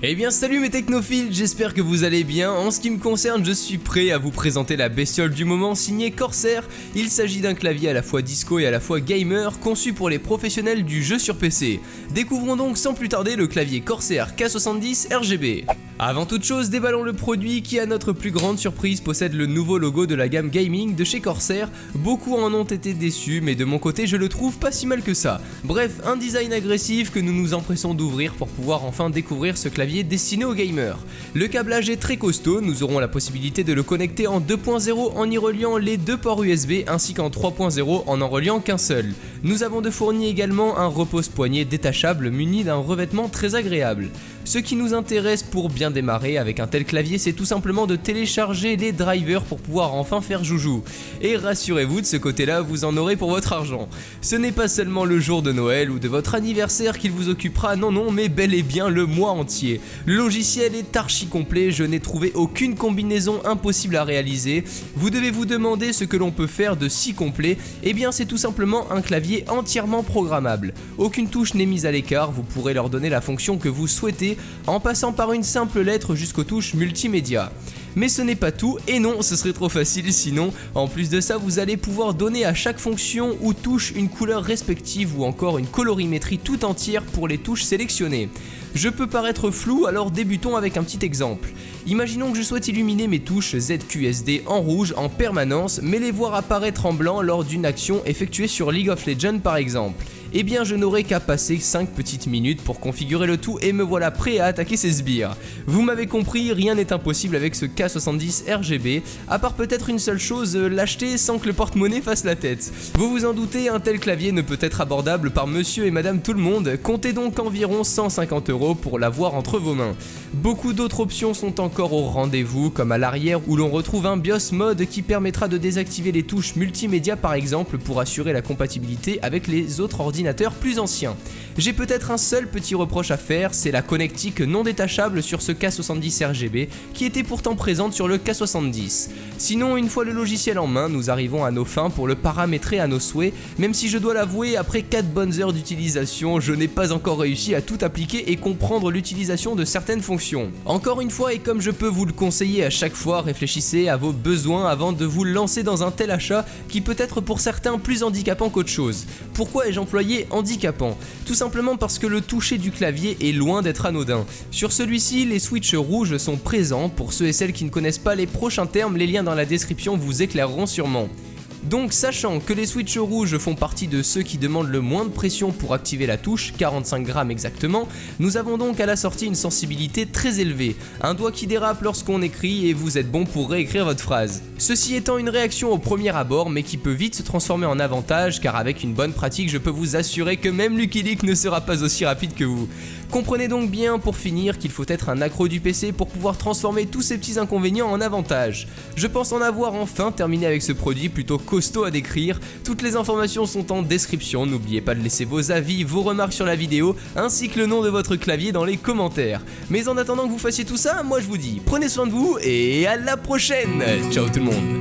Eh bien salut mes technophiles, j'espère que vous allez bien. En ce qui me concerne, je suis prêt à vous présenter la bestiole du moment signée Corsair. Il s'agit d'un clavier à la fois disco et à la fois gamer, conçu pour les professionnels du jeu sur PC. Découvrons donc sans plus tarder le clavier Corsair K70 RGB. Avant toute chose, déballons le produit qui, à notre plus grande surprise, possède le nouveau logo de la gamme gaming de chez Corsair. Beaucoup en ont été déçus, mais de mon côté je le trouve pas si mal que ça. Bref, un design agressif que nous nous empressons d'ouvrir pour pouvoir enfin découvrir ce clavier destiné aux gamers. Le câblage est très costaud, nous aurons la possibilité de le connecter en 2.0 en y reliant les deux ports USB ainsi qu'en 3.0 en reliant qu'un seul. Nous avons de fourni également un repose-poignet détachable muni d'un revêtement très agréable. Ce qui nous intéresse pour bien démarrer avec un tel clavier, c'est tout simplement de télécharger les drivers pour pouvoir enfin faire joujou. Et rassurez-vous, de ce côté-là, vous en aurez pour votre argent. Ce n'est pas seulement le jour de Noël ou de votre anniversaire qu'il vous occupera, non, mais bel et bien le mois entier. Le logiciel est archi complet, je n'ai trouvé aucune combinaison impossible à réaliser. Vous devez vous demander ce que l'on peut faire de si complet, et bien c'est tout simplement un clavier entièrement programmable. Aucune touche n'est mise à l'écart, vous pourrez leur donner la fonction que vous souhaitez, en passant par une simple lettre jusqu'aux touches multimédia. Mais ce n'est pas tout, et non, ce serait trop facile sinon. En plus de ça, vous allez pouvoir donner à chaque fonction ou touche une couleur respective ou encore une colorimétrie tout entière pour les touches sélectionnées. Je peux paraître flou, alors débutons avec un petit exemple. Imaginons que je souhaite illuminer mes touches ZQSD en rouge en permanence, mais les voir apparaître en blanc lors d'une action effectuée sur League of Legends par exemple. Eh bien je n'aurai qu'à passer 5 petites minutes pour configurer le tout et me voilà prêt à attaquer ces sbires. Vous m'avez compris, rien n'est impossible avec ce K70 RGB, à part peut-être une seule chose, l'acheter sans que le porte-monnaie fasse la tête. Vous vous en doutez, un tel clavier ne peut être abordable par monsieur et madame tout le monde, comptez donc environ 150 € pour l'avoir entre vos mains. Beaucoup d'autres options sont encore au rendez-vous, comme à l'arrière où l'on retrouve un BIOS mode qui permettra de désactiver les touches multimédia par exemple pour assurer la compatibilité avec les autres ordinateurs plus anciens. J'ai peut-être un seul petit reproche à faire, c'est la connectique non détachable sur ce K70 RGB qui était pourtant présente sur le K70. Sinon, une fois le logiciel en main, nous arrivons à nos fins pour le paramétrer à nos souhaits, même si je dois l'avouer, après 4 bonnes heures d'utilisation, je n'ai pas encore réussi à tout appliquer et comprendre l'utilisation de certaines fonctions. Encore une fois, et comme je peux vous le conseiller à chaque fois, réfléchissez à vos besoins avant de vous lancer dans un tel achat qui peut être pour certains plus handicapant qu'autre chose. Pourquoi ai-je employé handicapant? Tout simplement parce que le toucher du clavier est loin d'être anodin. Sur celui-ci, les switches rouges sont présents. Pour ceux et celles qui ne connaissent pas les prochains termes, les liens dans la description vous éclaireront sûrement. Donc sachant que les switches rouges font partie de ceux qui demandent le moins de pression pour activer la touche, 45 grammes exactement, nous avons donc à la sortie une sensibilité très élevée, un doigt qui dérape lorsqu'on écrit et vous êtes bon pour réécrire votre phrase. Ceci étant une réaction au premier abord mais qui peut vite se transformer en avantage car avec une bonne pratique je peux vous assurer que même Lucky Luke ne sera pas aussi rapide que vous. Comprenez donc bien pour finir qu'il faut être un accro du PC pour pouvoir transformer tous ces petits inconvénients en avantages. Je pense en avoir enfin terminé avec ce produit plutôt costaud à décrire. Toutes les informations sont en description, n'oubliez pas de laisser vos avis, vos remarques sur la vidéo, ainsi que le nom de votre clavier dans les commentaires. Mais en attendant que vous fassiez tout ça, moi je vous dis prenez soin de vous et à la prochaine. Ciao tout le monde.